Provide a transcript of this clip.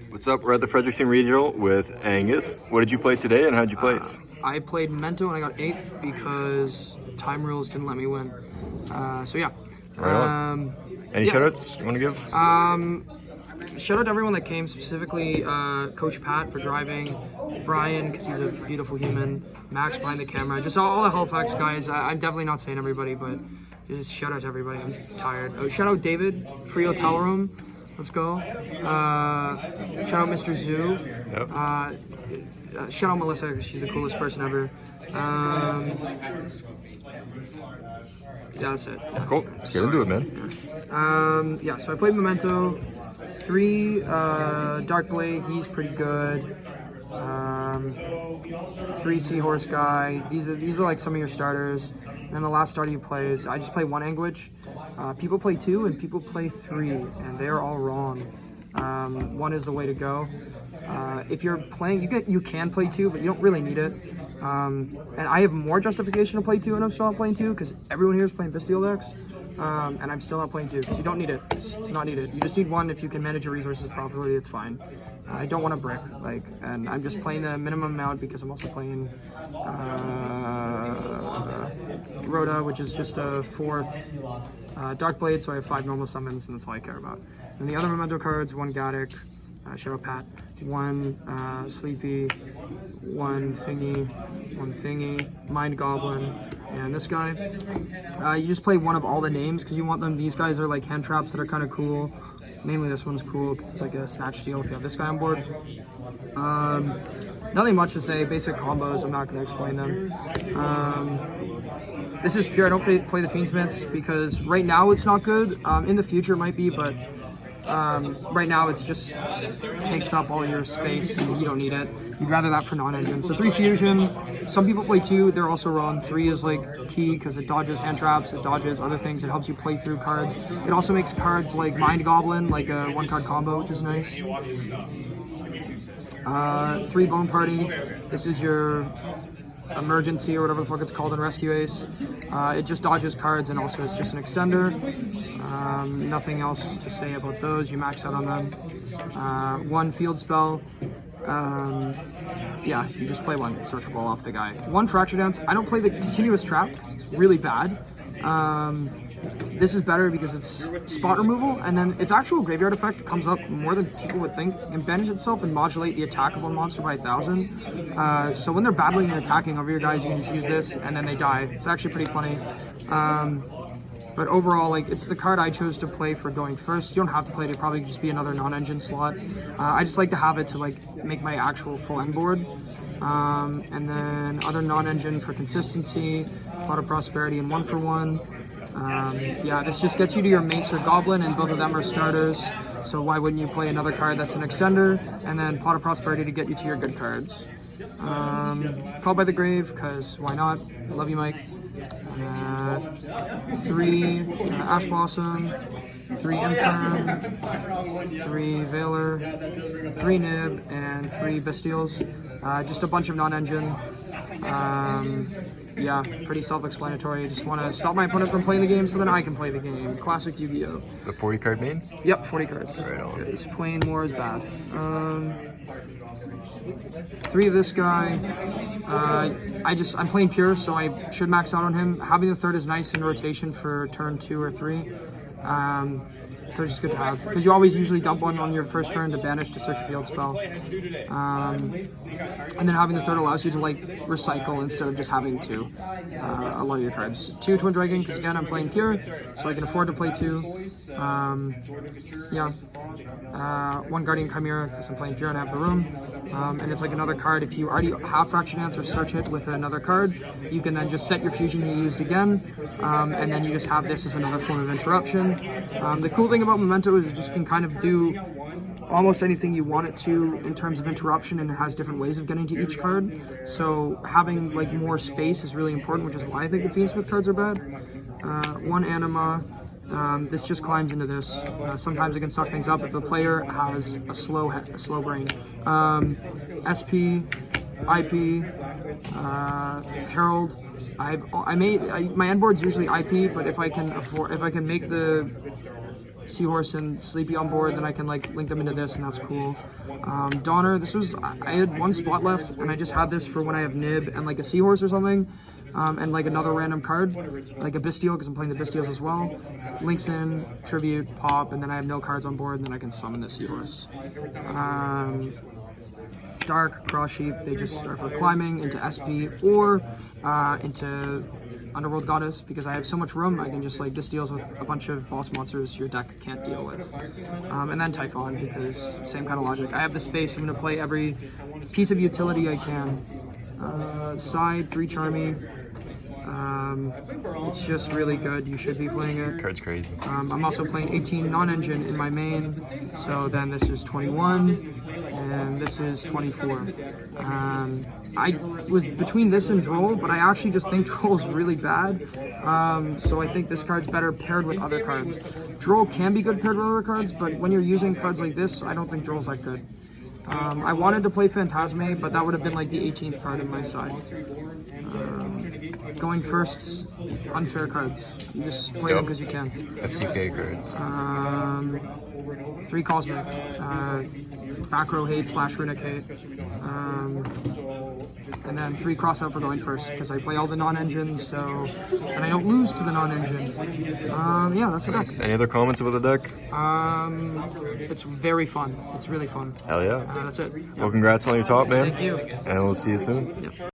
What's up? We're at the Fredricton Regional with Angus. What did you play today and how'd you place? I played Memento and I got 8th because time rules didn't let me win. So yeah. Right on. Any shoutouts you want to give? Shout out to everyone that came, specifically Coach Pat for driving, Brian because he's a beautiful human, Max behind the camera, just all the Halifax guys. I'm definitely not saying everybody, but just shout out to everybody. I'm tired. Oh, shout out David, Free Hotel Room. Let's go. Shout out Mr. Zoo. Yep. Shout out Melissa, she's the coolest person ever. Yeah, that's it. Cool. Let's get into it, man. Yeah, so I played Memento. 3, Dark Blade, he's pretty good. 3, Seahorse Guy. These are like some of your starters. And then the last starter you play is, I just play 1 Anguish. People play 2 and people play 3, and they're all wrong. 1 is the way to go. If you're playing, you can play 2, but you don't really need it. And I have more justification to play 2, and I'm still not playing 2 because everyone here is playing Bestial decks. And I'm still not playing 2 because you don't need it. It's not needed. You just need 1. If you can manage your resources properly, it's fine. I don't want to brick, and I'm just playing the minimum amount because I'm also playing Rhoda, which is just a 4th Dark Blade, so I have 5 normal summons, and that's all I care about. And the other Memento cards, 1 Gaddock, Shadow Pat, 1 Sleepy, 1 Thingy, Mind Goblin, and this guy. You just play 1 of all the names because you want them. These guys are like hand traps that are kind of cool. Mainly this one's cool because it's like a snatch steal if you have this guy on board. Nothing much to say, basic combos, I'm not going to explain them. This is pure, I don't play the Fiendsmiths because right now it's not good. In the future it might be, but right now it's just takes up all your space and you don't need it. You'd rather that for non-engine. So 3 Fusion, some people play 2, they're also wrong. 3 is like key because it dodges hand traps, it dodges other things, it helps you play through cards. It also makes cards like Mind Goblin, like a 1-card combo, which is nice. 3 Bone Party, this is your emergency or whatever the fuck it's called in Rescue Ace. It just dodges cards and also it's just an extender. Nothing else to say about those. You max out on them. 1 Field Spell. Yeah, you just play 1 Search Ball off the guy. 1 Fracture Dance. I don't play the Continuous Trap because it's really bad. This is better because it's spot removal, and then its actual graveyard effect comes up more than people would think. It can banish itself and modulate the attack of one monster by 1,000. So when they're battling and attacking over your guys, you can just use this, and then they die. It's actually pretty funny. But overall, like, it's the card I chose to play for going first. You don't have to play it, it'd probably just be another non-engine slot. I just like to have it to like make my actual full end board. And then other non-engine for consistency, Pot of Prosperity, and 1-for-1. Yeah, this just gets you to your Mace or Goblin, and both of them are starters. So why wouldn't you play another card that's an extender, and then Pot of Prosperity to get you to your good cards. Called by the Grave, because why not? I love you, Mike. 3 Ash Blossom, 3 Imperm, 3 Veiler, 3 Nib, and 3 Bestials. Just a bunch of non-engine. Yeah, pretty self-explanatory. I just want to stop my opponent from playing the game so then I can play the game. Classic Yu-Gi-Oh! The 40 card main? Yep, 40 cards. Right on. Just playing more is bad. 3 of this guy. I'm playing pure, so I should max out on him. Having the 3rd is nice in rotation for turn 2 or 3. So it's just good to have, because you always usually dump 1 on your first turn to banish to search a field spell. And then having the 3rd allows you to like recycle instead of just having 2. A lot of your cards. 2 Twin Dragon, because again I'm playing pure, so I can afford to play 2. Yeah. 1 Guardian Chimera, because I'm playing pure and I have the room. And it's like another card. If you already have Fracture Dance or search it with another card, you can then just set your fusion you used again, and then you just have this as another form of interruption. The cool thing about Memento is it just can kind of do almost anything you want it to in terms of interruption, and it has different ways of getting to each card. So having like more space is really important, which is why I think the Fiendsmith cards are bad. 1 Anima. This just climbs into this. Sometimes it can suck things up if the player has a slow brain. SP, IP, Herald. My end board's usually IP, but if I can make the Seahorse and Sleepy on board, then I can like link them into this, and that's cool. Donner, I had one spot left, and I just had this for when I have Nib and like a Seahorse or something, and like another random card, like a Bisteel, because I'm playing the Bisteels as well. Links in, Tribute, Pop, and then I have no cards on board, and then I can summon the Seahorse. Dark, Cross Sheep, they just are for climbing into SP or into Underworld Goddess, because I have so much room, I can just like this deals with a bunch of boss monsters your deck can't deal with. And then Typhon, because same kind of logic. I have the space, I'm going to play every piece of utility I can. Side, 3 Charmy. It's just really good, you should be playing it. Card's crazy. I'm also playing 18 non-engine in my main, so then this is 21, and this is 24. I was between this and Droll, but I actually just think Droll's really bad, so I think this card's better paired with other cards. Droll can be good paired with other cards, but when you're using cards like this, I don't think Droll's that good. I wanted to play Phantasme, but that would have been like the 18th card in my side. Going first, unfair cards. You just play them because you can. FCK cards. 3 Cosmic. Back row hate / Runic hate. And then 3 crossout for going first, because I play all the non-engines, so, and I don't lose to the non-engine. Yeah, that's the deck. Any other comments about the deck? It's very fun. It's really fun. Hell yeah. That's it. Well, congrats on your top, man. Thank you. And we'll see you soon. Yep.